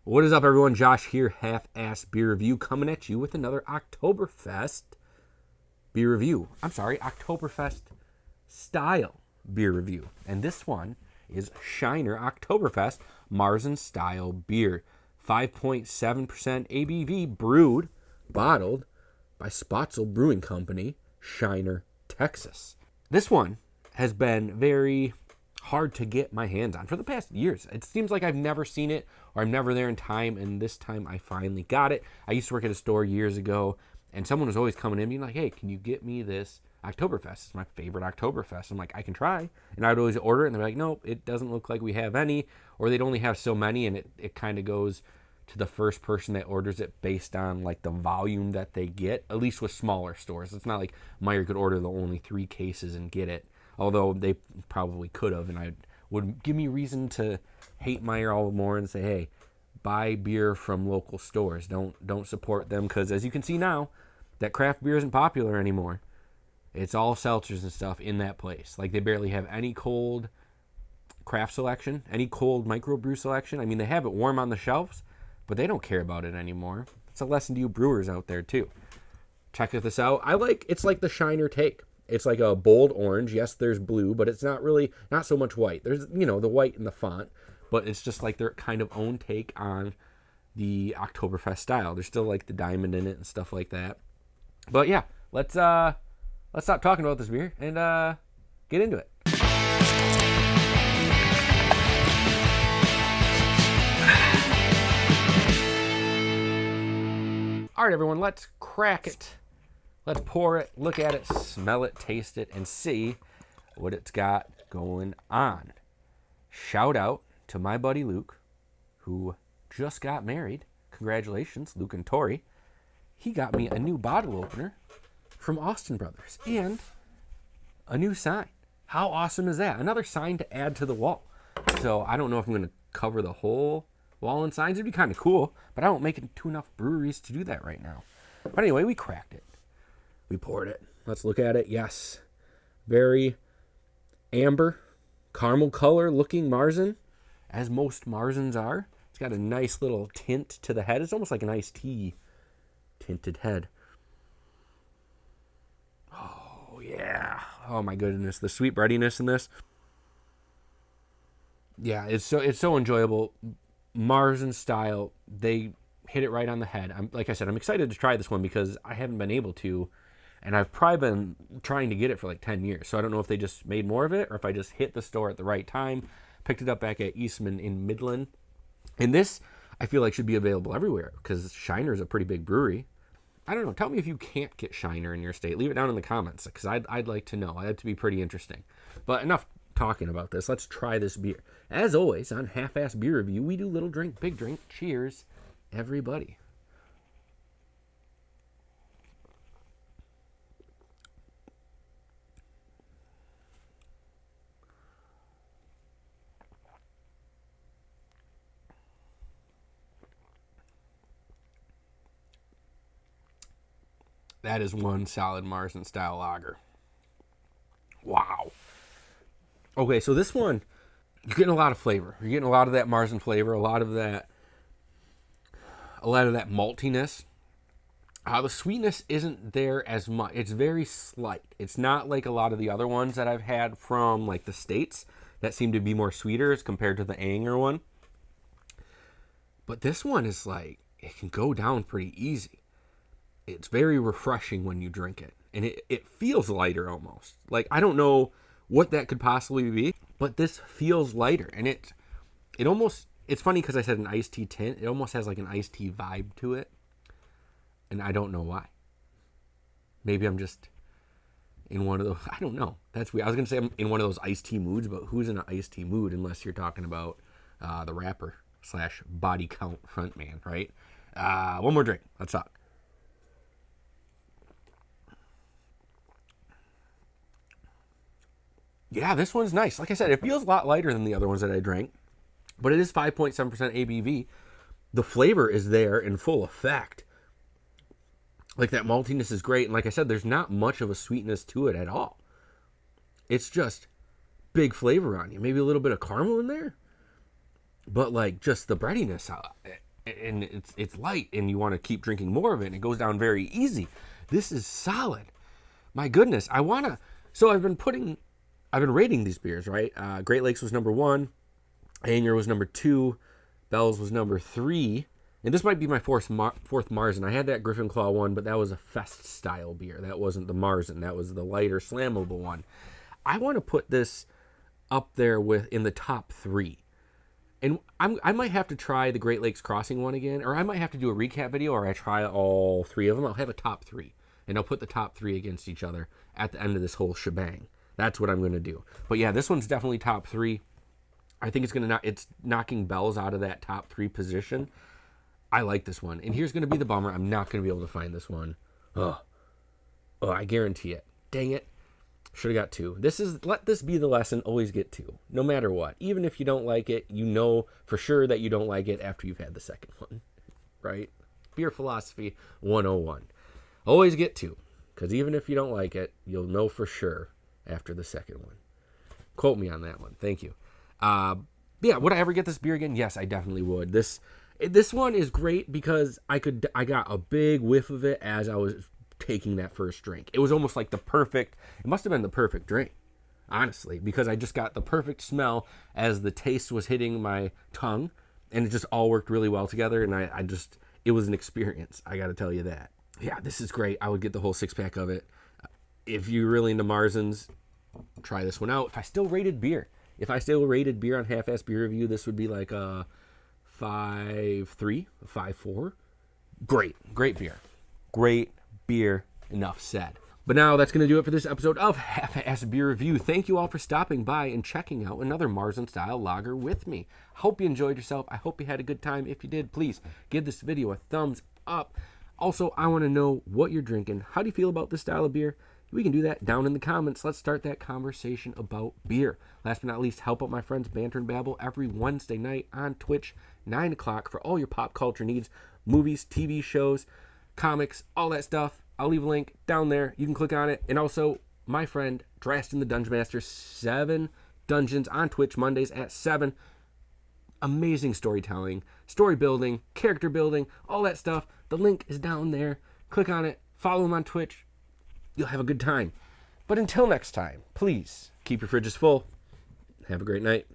What is up, everyone? Josh here, Half-Ass Beer Review, coming at you with another Oktoberfest beer review. Oktoberfest style beer review. And this one is Shiner Oktoberfest Marzen style beer. 5.7% ABV, brewed, bottled by Spoetzl Brewing Company, Shiner, Texas. This one has been very hard to get my hands on for the past years. It seems like I've never seen it or I'm never there in time, and this time I finally got it. I used to work at a store years ago, and someone was always coming in being like, hey, can you get me this Oktoberfest? It's my favorite Oktoberfest. I'm like, I can try. And I would always order it, and they're like, nope, it doesn't look like we have any, or they'd only have so many, and it kind of goes to the first person that orders it based on like the volume that they get, at least with smaller stores. It's not like Meijer could order the only 3 cases and get it, although they probably could have, and I would give me reason to hate Meijer all more and say, hey, buy beer from local stores. Don't support them, because as you can see now, that craft beer isn't popular anymore. It's all seltzers and stuff in that place. Like, they barely have any cold craft selection, any cold microbrew selection. I mean, they have it warm on the shelves, but they don't care about it anymore. It's a lesson to you brewers out there too. Check this out. It's like the Shiner take. It's like a bold orange. Yes, there's blue, but it's not so much white. There's, the white in the font, but it's just like their kind of own take on the Oktoberfest style. There's still like the diamond in it and stuff like that. But yeah, let's stop talking about this beer and get into it. All right, everyone, let's crack it. Let's pour it, look at it, smell it, taste it, and see what it's got going on. Shout out to my buddy Luke, who just got married. Congratulations, Luke and Tori. He got me a new bottle opener from Austin Brothers and a new sign. How awesome is that? Another sign to add to the wall. So I don't know if I'm going to cover the whole wall in signs. It'd be kind of cool, but I don't make it to enough breweries to do that right now. But anyway, we cracked it. We poured it. Let's look at it. Yes. Very amber, caramel color looking Marzen, as most Marzens are. It's got a nice little tint to the head. It's almost like an iced tea tinted head. Oh, yeah. Oh, my goodness. The sweet breadiness in this. Yeah, it's so enjoyable. Marzen style. They hit it right on the head. Like I said, I'm excited to try this one because I haven't been able to. And I've probably been trying to get it for like 10 years. So I don't know if they just made more of it or if I just hit the store at the right time. Picked it up back at Eastman in Midland. And this, I feel like, should be available everywhere because Shiner is a pretty big brewery. I don't know. Tell me if you can't get Shiner in your state. Leave it down in the comments because I'd like to know. That'd be pretty interesting. But enough talking about this. Let's try this beer. As always, on Half-Ass Beer Review, we do little drink, big drink. Cheers, everybody. That is one solid Marzen style lager. Wow. Okay, so this one, you're getting a lot of flavor. You're getting a lot of that Marzen flavor, a lot of that maltiness. The sweetness isn't there as much. It's very slight. It's not like a lot of the other ones that I've had from like the States that seem to be more sweeter as compared to the Anger one. But this one is like, it can go down pretty easy. It's very refreshing when you drink it. And it feels lighter almost. Like, I don't know what that could possibly be, but this feels lighter. And it almost, it's funny because I said an iced tea tint. It almost has like an iced tea vibe to it. And I don't know why. Maybe I'm just in one of those, I don't know. That's weird. I was going to say I'm in one of those iced tea moods, but who's in an iced tea mood unless you're talking about the rapper / body count frontman, right? One more drink. Let's talk. Yeah, this one's nice. Like I said, it feels a lot lighter than the other ones that I drank, but it is 5.7% ABV. The flavor is there in full effect. Like, that maltiness is great. And like I said, there's not much of a sweetness to it at all. It's just big flavor on you. Maybe a little bit of caramel in there. But, like, just the breadiness. and it's light, and you want to keep drinking more of it, and it goes down very easy. This is solid. My goodness, so I've been rating these beers, right? Great Lakes was number 1, Anger was number 2, Bell's was number 3, and this might be my fourth Marzen. I had that Griffin Claw one, but that was a fest style beer. That wasn't the Marzen. That was the lighter, slammable one. I want to put this up there in the top 3. And I might have to try the Great Lakes Crossing one again, or I might have to do a recap video where I try all 3 of them. I'll have a top 3, and I'll put the top 3 against each other at the end of this whole shebang. That's what I'm going to do. But yeah, this one's definitely top 3. I think it's knocking Bell's out of that top 3 position. I like this one. And here's going to be the bummer. I'm not going to be able to find this one. Oh, I guarantee it. Dang it. Should have got 2. Let this be the lesson. Always get 2, no matter what. Even if you don't like it, you know for sure that you don't like it after you've had the second one, right? Beer philosophy 101. Always get 2, because even if you don't like it, you'll know for sure after the second one. Quote me on that one. Thank you. Yeah, would I ever get this beer again? Yes, I definitely would. This one is great because I got a big whiff of it as I was taking that first drink. It was almost like it must have been the perfect drink, honestly, because I just got the perfect smell as the taste was hitting my tongue, and it just all worked really well together, and it was an experience, I gotta tell you that. Yeah, this is great. I would get the whole 6-pack of it. If you're really into Marzens, try this one out. If I still rated beer on Half-Ass Beer Review, this would be like a 5.3, a 5.4. Great beer. Great beer, enough said. But now that's going to do it for this episode of Half-Ass Beer Review. Thank you all for stopping by and checking out another Marzen style lager with me. Hope you enjoyed yourself. I hope you had a good time. If you did, please give this video a thumbs up. Also, I want to know what you're drinking. How do you feel about this style of beer? We can do that down in the comments. Let's start that conversation about beer. Last but not least, help out my friends Banter and Babble every Wednesday night on Twitch, 9 o'clock, for all your pop culture needs, movies, TV shows, comics, all that stuff. I'll leave a link down there. You can click on it. And also, my friend Drastin the Dungeon Master, 7 Dungeons on Twitch, Mondays at 7. Amazing storytelling, story building, character building, all that stuff. The link is down there. Click on it. Follow him on Twitch. You'll have a good time. But until next time, please keep your fridges full. Have a great night.